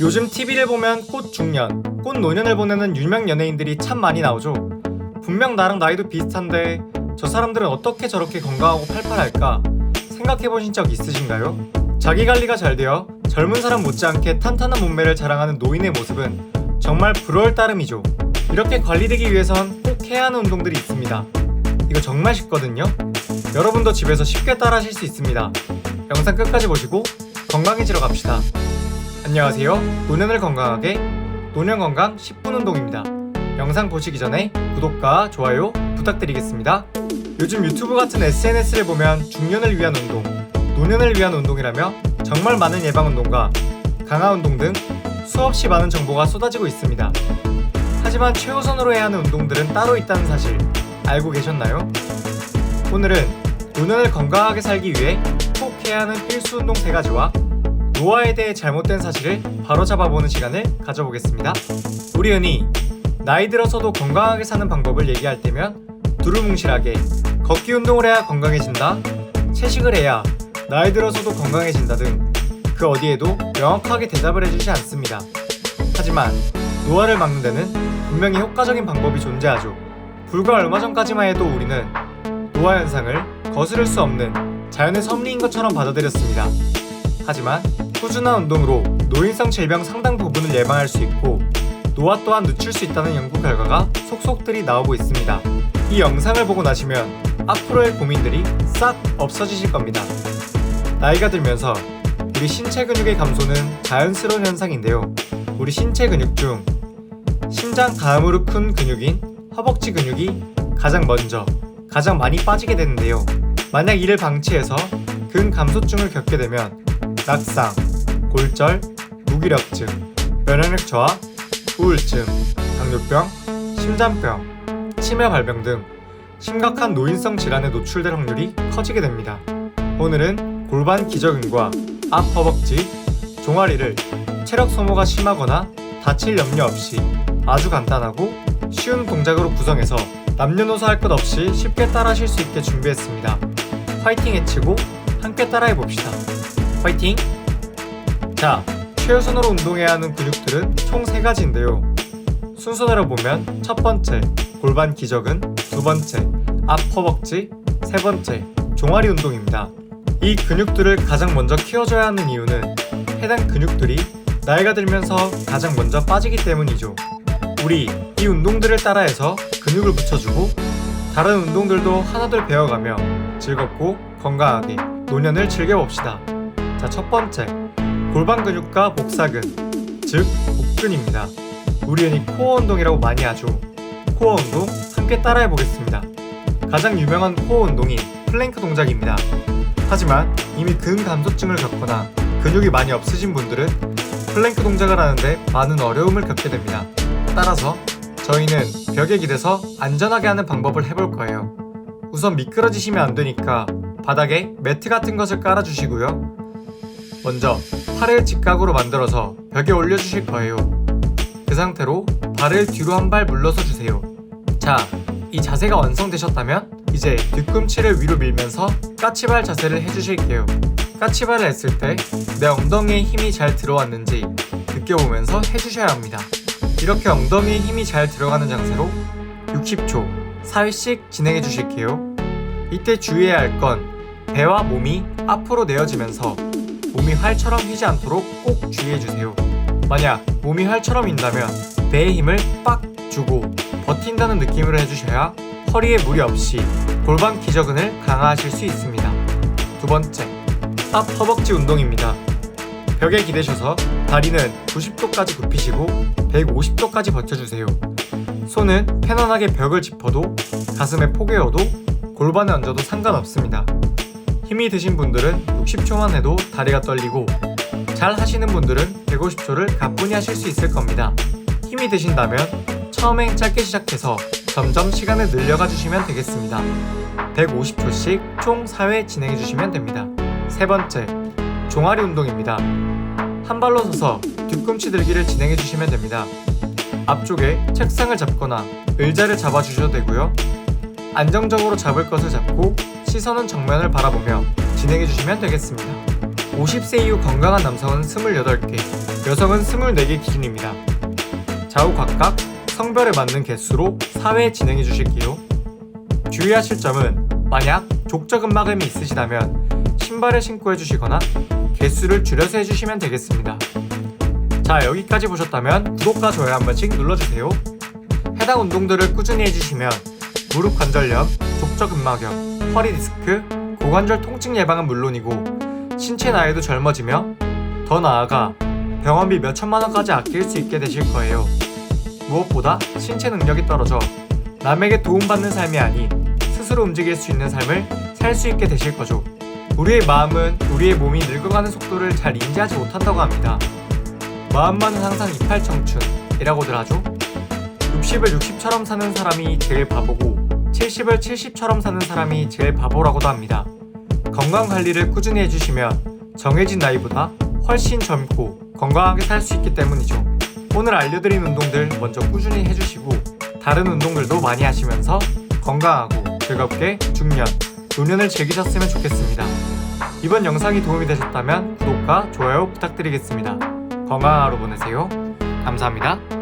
요즘 TV를 보면 꽃 중년, 꽃 노년을 보내는 유명 연예인들이 참 많이 나오죠. 분명 나랑 나이도 비슷한데 저 사람들은 어떻게 저렇게 건강하고 팔팔할까 생각해보신 적 있으신가요? 자기 관리가 잘 되어 젊은 사람 못지않게 탄탄한 몸매를 자랑하는 노인의 모습은 정말 부러울 따름이죠. 이렇게 관리되기 위해선 꼭 해야 하는 운동들이 있습니다. 이거 정말 쉽거든요. 여러분도 집에서 쉽게 따라하실 수 있습니다. 영상 끝까지 보시고 건강해지러 갑시다. 안녕하세요. 노년을 건강하게 노년건강 10분 운동입니다. 영상 보시기 전에 구독과 좋아요 부탁드리겠습니다. 요즘 유튜브 같은 SNS를 보면 중년을 위한 운동, 노년을 위한 운동이라며 정말 많은 예방운동과 강화운동 등 수없이 많은 정보가 쏟아지고 있습니다. 하지만 최우선으로 해야 하는 운동들은 따로 있다는 사실 알고 계셨나요? 오늘은 노년을 건강하게 살기 위해 꼭 해야 하는 필수 운동 3가지와 노화에 대해 잘못된 사실을 바로잡아보는 시간을 가져보겠습니다. 우리 흔히 나이 들어서도 건강하게 사는 방법을 얘기할 때면 두루뭉실하게 걷기 운동을 해야 건강해진다, 채식을 해야 나이 들어서도 건강해진다 등 그 어디에도 명확하게 대답을 해주지 않습니다. 하지만 노화를 막는 데는 분명히 효과적인 방법이 존재하죠. 불과 얼마 전까지만 해도 우리는 노화 현상을 거스를 수 없는 자연의 섭리인 것처럼 받아들였습니다. 하지만 꾸준한 운동으로 노인성 질병 상당 부분을 예방할 수 있고 노화 또한 늦출 수 있다는 연구 결과가 속속들이 나오고 있습니다. 이 영상을 보고 나시면 앞으로의 고민들이 싹 없어지실 겁니다. 나이가 들면서 우리 신체 근육의 감소는 자연스러운 현상인데요. 우리 신체 근육 중 심장 다음으로 큰 근육인 허벅지 근육이 가장 먼저 가장 많이 빠지게 되는데요. 만약 이를 방치해서 근감소증을 겪게 되면 낙상, 골절, 무기력증, 면역력 저하, 우울증, 당뇨병, 심장병, 치매 발병 등 심각한 노인성 질환에 노출될 확률이 커지게 됩니다. 오늘은 골반 기저근과 앞 허벅지, 종아리를 체력 소모가 심하거나 다칠 염려 없이 아주 간단하고 쉬운 동작으로 구성해서 남녀노소 할 것 없이 쉽게 따라하실 수 있게 준비했습니다. 화이팅 외치고 함께 따라해봅시다. 화이팅! 자, 최우선으로 운동해야 하는 근육들은 총 3가지인데요. 순서대로 보면 첫 번째, 골반 기저근, 두 번째, 앞 허벅지, 세 번째, 종아리 운동입니다. 이 근육들을 가장 먼저 키워줘야 하는 이유는 해당 근육들이 나이가 들면서 가장 먼저 빠지기 때문이죠. 우리 이 운동들을 따라해서 근육을 붙여주고 다른 운동들도 하나둘 배워가며 즐겁고 건강하게 노년을 즐겨봅시다. 자, 첫 번째, 골반 근육과 복사근, 즉 복근입니다. 우리 흔히 코어 운동이라고 많이 하죠. 코어 운동 함께 따라해보겠습니다. 가장 유명한 코어 운동이 플랭크 동작입니다. 하지만 이미 근감소증을 겪거나 근육이 많이 없으신 분들은 플랭크 동작을 하는데 많은 어려움을 겪게 됩니다. 따라서 저희는 벽에 기대서 안전하게 하는 방법을 해볼 거예요. 우선 미끄러지시면 안 되니까 바닥에 매트 같은 것을 깔아주시고요. 먼저 팔을 직각으로 만들어서 벽에 올려주실 거예요. 그 상태로 발을 뒤로 한 발 물러서 주세요. 자, 이 자세가 완성되셨다면 이제 뒤꿈치를 위로 밀면서 까치발 자세를 해주실게요. 까치발을 했을 때 내 엉덩이에 힘이 잘 들어왔는지 느껴보면서 해주셔야 합니다. 이렇게 엉덩이에 힘이 잘 들어가는 자세로 60초 4회씩 진행해 주실게요. 이때 주의해야 할 건 배와 몸이 앞으로 내어지면서 몸이 활처럼 휘지 않도록 꼭 주의해 주세요. 만약 몸이 활처럼 윈다면 배에 힘을 빡 주고 버틴다는 느낌으로 해주셔야 허리에 무리 없이 골반 기저근을 강화하실 수 있습니다. 두 번째, 앞 허벅지 운동입니다. 벽에 기대셔서 다리는 90도까지 굽히시고 150도까지 버텨주세요. 손은 편안하게 벽을 짚어도 가슴에 포개어도 골반에 얹어도 상관없습니다. 힘이 드신 분들은 60초만 해도 다리가 떨리고 잘 하시는 분들은 150초를 가뿐히 하실 수 있을 겁니다. 힘이 드신다면 처음엔 짧게 시작해서 점점 시간을 늘려가 주시면 되겠습니다. 150초씩 총 4회 진행해 주시면 됩니다. 세 번째, 종아리 운동입니다. 한 발로 서서 뒤꿈치 들기를 진행해 주시면 됩니다. 앞쪽에 책상을 잡거나 의자를 잡아 주셔도 되고요. 안정적으로 잡을 것을 잡고 시선은 정면을 바라보며 진행해 주시면 되겠습니다. 50세 이후 건강한 남성은 28개, 여성은 24개 기준입니다. 좌우 각각 성별에 맞는 개수로 4회 진행해 주실게요. 주의하실 점은 만약 족저근막염이 있으시다면 신발을 신고 해주시거나 개수를 줄여서 해주시면 되겠습니다. 자, 여기까지 보셨다면 구독과 좋아요 한 번씩 눌러주세요. 해당 운동들을 꾸준히 해주시면 무릎 관절염, 족저근막염, 허리 디스크, 고관절 통증 예방은 물론이고 신체 나이도 젊어지며 더 나아가 병원비 몇 천만 원까지 아낄 수 있게 되실 거예요. 무엇보다 신체 능력이 떨어져 남에게 도움받는 삶이 아닌 스스로 움직일 수 있는 삶을 살 수 있게 되실 거죠. 우리의 마음은 우리의 몸이 늙어가는 속도를 잘 인지하지 못한다고 합니다. 마음만은 항상 이팔청춘이라고들 하죠. 60을 60처럼 사는 사람이 제일 바보고 70을 70처럼 사는 사람이 제일 바보라고도 합니다. 건강관리를 꾸준히 해주시면 정해진 나이보다 훨씬 젊고 건강하게 살 수 있기 때문이죠. 오늘 알려드린 운동들 먼저 꾸준히 해주시고 다른 운동들도 많이 하시면서 건강하고 즐겁게 중년, 노년을 즐기셨으면 좋겠습니다. 이번 영상이 도움이 되셨다면 구독과 좋아요 부탁드리겠습니다. 건강한 하루 보내세요. 감사합니다.